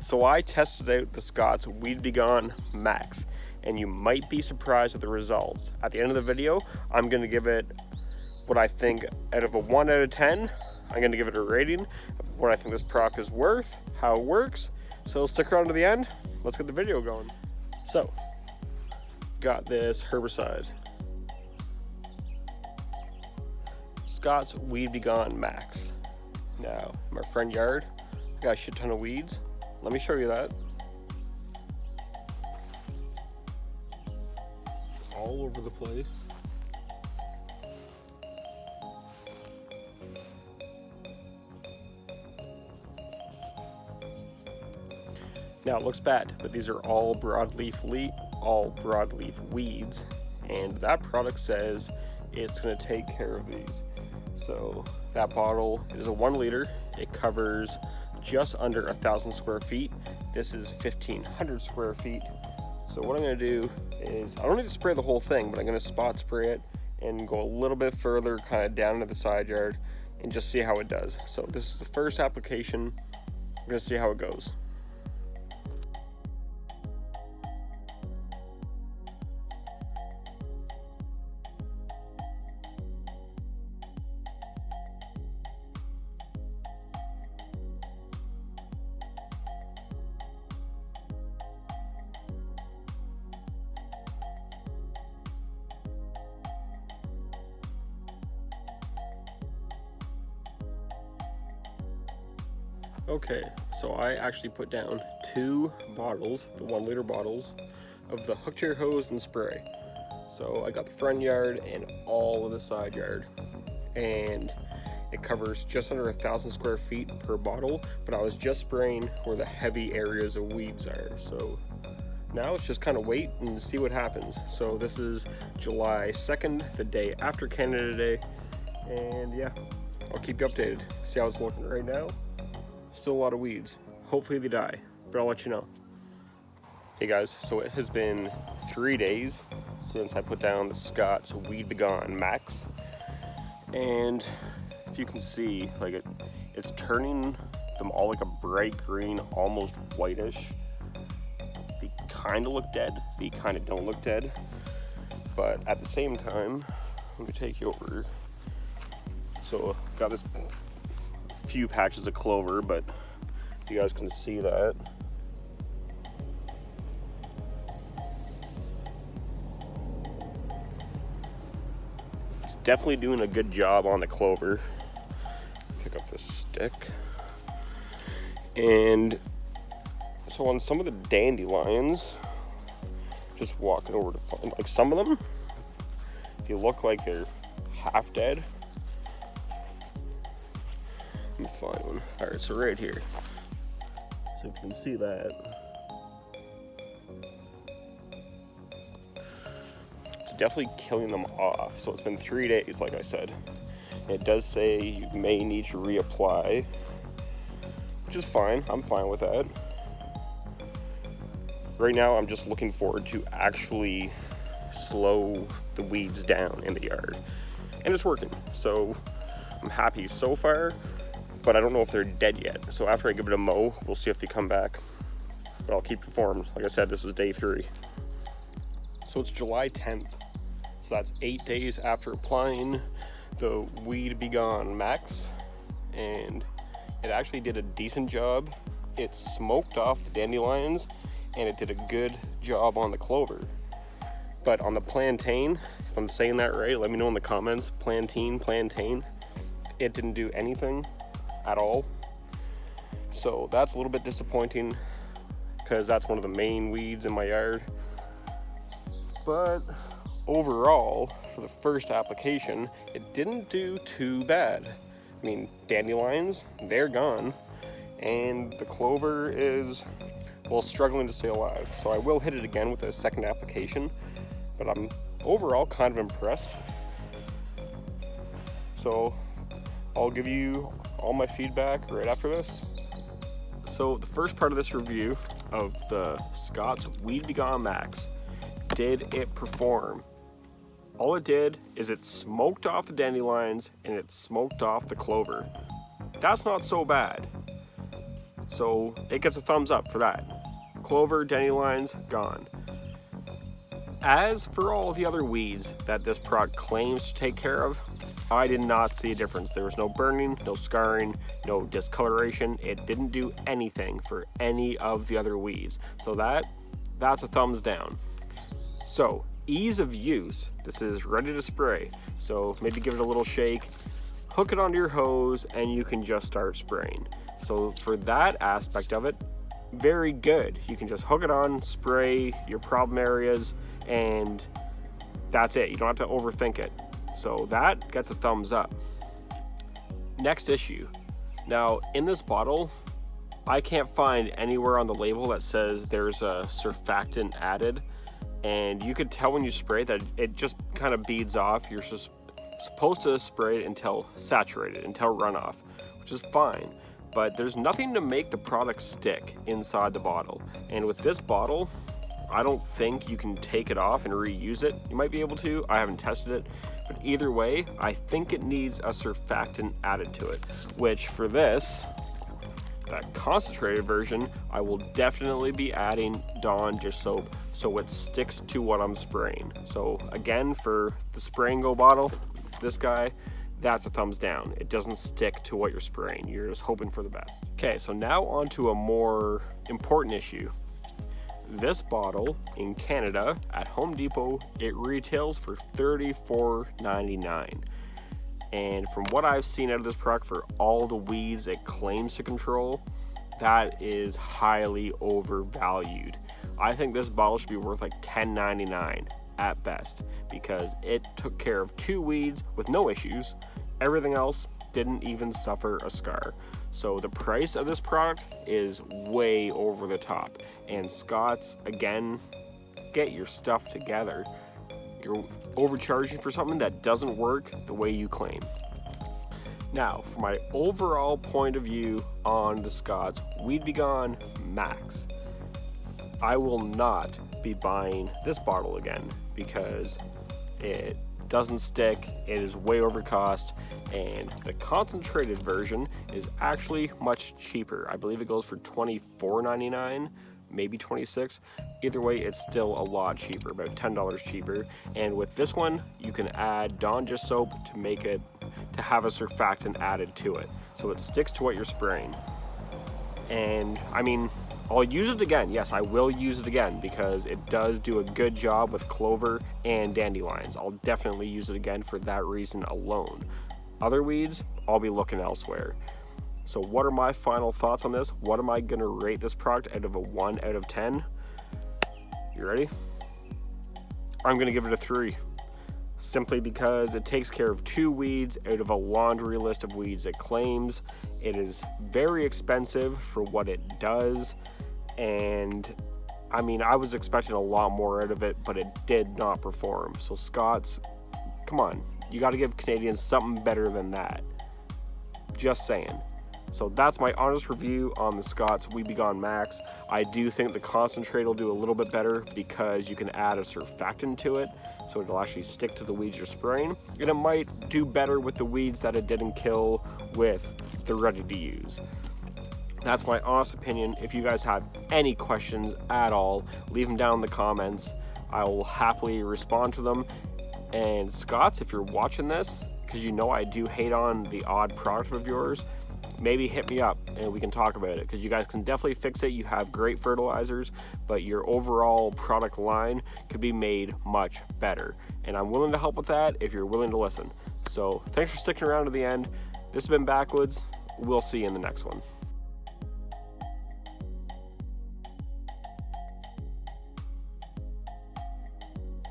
So I tested out the Scott's WEED B GON MAX, and you might be surprised at the results. At the end of the video, I'm going to give it what I think out of a 1 out of 10. I'm going to give it a rating of what I think this product is worth, how it works. So stick around to the end. Let's get the video going. So, got this herbicide. Scott's WEED B GON MAX. Now, in my front yard, I got a shit ton of weeds. Let me show you that. All over the place. Now it looks bad, but these are all broadleaf weeds, and that product says it's going to take care of these. So that bottle is a 1 liter. It covers just under 1,000 square feet. This is 1,500 square feet. So what I'm going to do is, I don't need to spray the whole thing, but I'm going to spot spray it and go a little bit further, kind of down into the side yard, and just see how it does. So this is the first application. I'm going to see how it goes. Okay, so I actually put down 2 bottles, the 1 liter bottles, of the hook to your hose and spray. So I got the front yard and all of the side yard, and it covers just under 1,000 square feet per bottle, but I was just spraying where the heavy areas of weeds are. So now it's just kind of wait and see what happens. So this is July 2nd, the day after Canada Day, and yeah, I'll keep you updated. See how it's looking right now. Still a lot of weeds. Hopefully they die, but I'll let you know. Hey guys, so it has been 3 days since I put down the Scott's WEED B GON MAX, and if you can see, like it's turning them all like a bright green, almost whitish. They kind of look dead. They kind of don't look dead, but at the same time, let me take you over. So got this few patches of clover, but you guys can see that. It's definitely doing a good job on the clover. Pick up this stick. And so on some of the dandelions, just walking over to find, like some of them, they look like they're half dead. Let me find one. Alright, so right here. So if you can see that. It's definitely killing them off. So it's been 3 days, like I said. It does say you may need to reapply, which is fine. I'm fine with that. Right now, I'm just looking forward to actually slow the weeds down in the yard. And it's working. So I'm happy so far. But I don't know if they're dead yet. So after I give it a mow, we'll see if they come back. But I'll keep you informed. Like I said, this was day 3. So it's July 10th. So that's 8 days after applying the WEED B GON MAX. And it actually did a decent job. It smoked off the dandelions, and it did a good job on the clover. But on the plantain, if I'm saying that right, let me know in the comments. Plantain, it didn't do anything at all. So that's a little bit disappointing, because that's one of the main weeds in my yard. But overall, for the first application, it didn't do too bad. I mean, dandelions, they're gone, and the clover is, well, struggling to stay alive. So I will hit it again with a second application, but I'm overall kind of impressed. So I'll give you all my feedback right after this. So the first part of this review of the Scott's WEED B GON MAX, did it perform? All it did is it smoked off the dandelions and it smoked off the clover. That's not so bad. So it gets a thumbs up for that. Clover, dandelions, gone. As for all the other weeds that this product claims to take care of, I did not see a difference. There was no burning, no scarring, no discoloration. It didn't do anything for any of the other weeds. So that's a thumbs down. So ease of use, this is ready to spray. So maybe give it a little shake, hook it onto your hose, and you can just start spraying. So for that aspect of it, very good. You can just hook it on, spray your problem areas, and that's it. You don't have to overthink it. So that gets a thumbs up. Next issue. Now in this bottle, I can't find anywhere on the label that says there's a surfactant added, and you could tell when you spray that it just kind of beads off. You're just supposed to spray it until saturated, until runoff, which is fine. But there's nothing to make the product stick inside the bottle. And with this bottle, I don't think you can take it off and reuse it. You might be able to, I haven't tested it. But either way, I think it needs a surfactant added to it, which for this, that concentrated version, I will definitely be adding Dawn dish soap so it sticks to what I'm spraying. So again, for the Spray and Go bottle, this guy, that's a thumbs down. It doesn't stick to what you're spraying. You're just hoping for the best. Okay, so now on to a more important issue. This bottle in Canada at Home Depot, it retails for $34.99. And from what I've seen out of this product for all the weeds it claims to control, that is highly overvalued. I think this bottle should be worth like $10.99 at best, because it took care of 2 weeds with no issues. Everything else didn't even suffer a scar. So the price of this product is way over the top. And Scott's, again, get your stuff together. You're overcharging for something that doesn't work the way you claim. Now, for my overall point of view on the Scott's WEED B GON MAX, I will not be buying this bottle again because it doesn't stick, it is way over cost, and the concentrated version is actually much cheaper. I believe it goes for $24.99, maybe $26. Either way, it's still a lot cheaper, about $10 cheaper. And with this one, you can add Dawn dish soap to make it, to have a surfactant added to it, so it sticks to what you're spraying. And I mean, I'll use it again. Yes, I will use it again because it does do a good job with clover and dandelions. I'll definitely use it again for that reason alone. Other weeds, I'll be looking elsewhere. So what are my final thoughts on this? What am I gonna rate this product out of a 1 out of 10? You ready? I'm gonna give it a 3. Simply because it takes care of 2 weeds out of a laundry list of weeds it claims. It is very expensive for what it does, and I mean, I was expecting a lot more out of it, but it did not perform. So Scott's, come on, you got to give Canadians something better than that. Just saying. So that's my honest review on the Scott's WEED B GON MAX. I do think the concentrate will do a little bit better because you can add a surfactant to it, so it'll actually stick to the weeds you're spraying. And it might do better with the weeds that it didn't kill with the ready to use. That's my honest opinion. If you guys have any questions at all, leave them down in the comments. I will happily respond to them. And Scott's, if you're watching this, because you know I do hate on the odd product of yours, maybe hit me up and we can talk about it, because you guys can definitely fix it. You have great fertilizers, but your overall product line could be made much better. And I'm willing to help with that if you're willing to listen. So thanks for sticking around to the end. This has been Backwoods. We'll see you in the next one.